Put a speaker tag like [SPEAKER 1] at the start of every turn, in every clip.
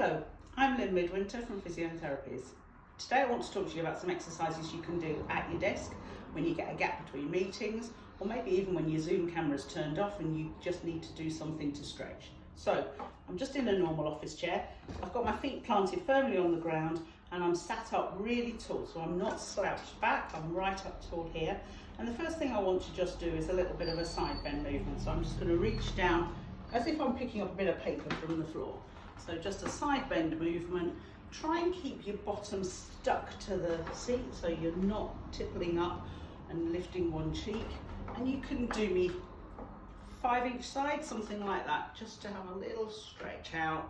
[SPEAKER 1] Hello, I'm Lynn Midwinter from Physiotherapies. Today I want to talk to you about some exercises you can do at your desk when you get a gap between meetings, or maybe even when your Zoom camera's turned off and you just need to do something to stretch. So I'm just in a normal office chair. I've got my feet planted firmly on the ground and I'm sat up really tall, so I'm not slouched back, I'm right up tall here. And the first thing I want to just do is a little bit of a side bend movement. So I'm just going to reach down as if I'm picking up a bit of paper from the floor. So just a side bend movement. Try and keep your bottom stuck to the seat so you're not tippling up and lifting one cheek. And you can do me 5 each side, something like that, just to have a little stretch out.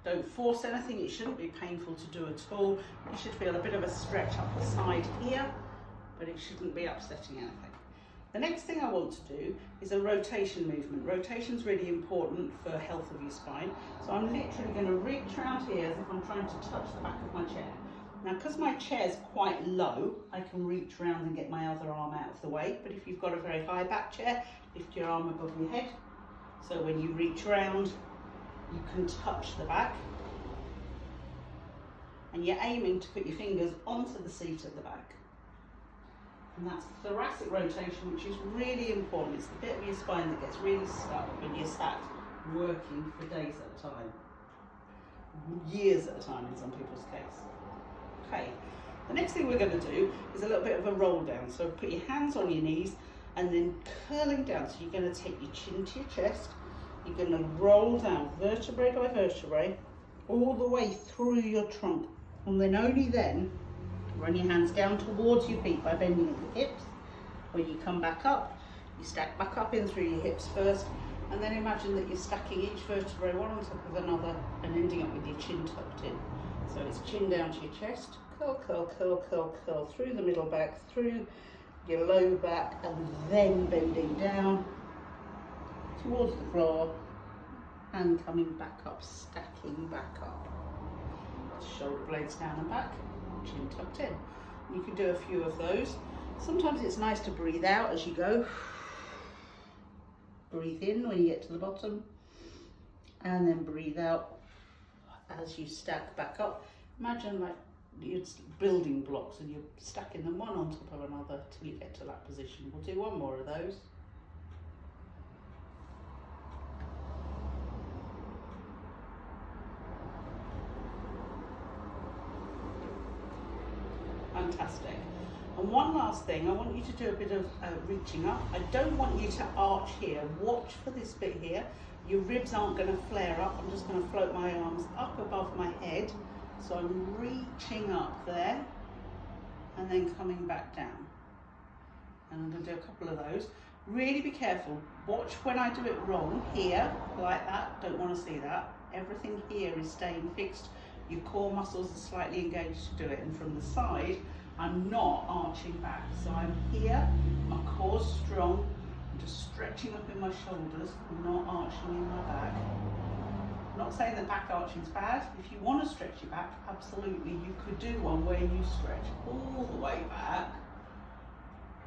[SPEAKER 1] Don't force anything, it shouldn't be painful to do at all. You should feel a bit of a stretch up the side here, but it shouldn't be upsetting anything. The next thing I want to do is a rotation movement. Rotation's really important for health of your spine. So I'm literally going to reach around here as if I'm trying to touch the back of my chair. Now, because my chair's quite low, I can reach around and get my other arm out of the way. But if you've got a very high back chair, lift your arm above your head. So when you reach around, you can touch the back. And you're aiming to put your fingers onto the seat at the back. And that's thoracic rotation, which is really important. It's the bit of your spine that gets really stuck when you're sat working for days at a time. Years at a time in some people's case. Okay, the next thing we're going to do is a little bit of a roll down. So put your hands on your knees and then curling down. So you're going to take your chin to your chest. You're going to roll down vertebrae by vertebrae all the way through your trunk. And then only then run your hands down towards your feet by bending at the hips. When you come back up, you stack back up in through your hips first, and then imagine that you're stacking each vertebrae one on top of another and ending up with your chin tucked in. So it's chin down to your chest, curl, curl, curl, curl, curl, through the middle back, through your low back, and then bending down towards the floor and coming back up, stacking back up. Shoulder blades down and back, chin tucked in. You can do a few of those. Sometimes it's nice to breathe out as you go. Breathe in when you get to the bottom, and then breathe out as you stack back up. Imagine like you're building blocks and you're stacking them one on top of another till you get to that position. We'll do one more of those. Fantastic. And one last thing, I want you to do a bit of reaching up. I don't want you to arch here. Watch for this bit here. Your ribs aren't going to flare up. I'm just going to float my arms up above my head. So I'm reaching up there and then coming back down. And I'm going to do a couple of those. Really be careful. Watch when I do it wrong here, like that. Don't want to see that. Everything here is staying fixed. Your core muscles are slightly engaged to do it, and from the side, I'm not arching back. So I'm here, my core's strong, I'm just stretching up in my shoulders, I'm not arching in my back. I'm not saying that back arching is bad. If you want to stretch your back, absolutely, you could do one where you stretch all the way back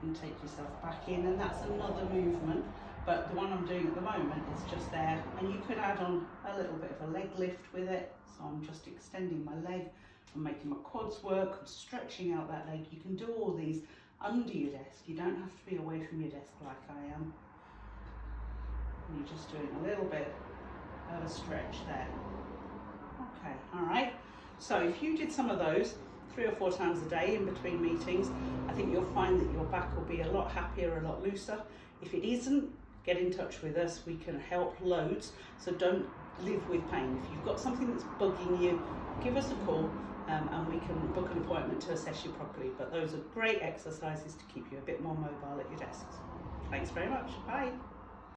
[SPEAKER 1] and take yourself back in, and that's another movement. But the one I'm doing at the moment is just there, and you could add on a little bit of a leg lift with it. So I'm just extending my leg, I'm making my quads work, I'm stretching out that leg. You can do all these under your desk. You don't have to be away from your desk like I am. And you're just doing a little bit of a stretch there. Okay, all right. So if you did some of those 3 or 4 times a day in between meetings, I think you'll find that your back will be a lot happier, a lot looser. If it isn't, get in touch with us. We can help loads, so don't live with pain. If you've got something that's bugging you, give us a call and we can book an appointment to assess you properly. But those are great exercises to keep you a bit more mobile at your desks. Thanks very much. Bye.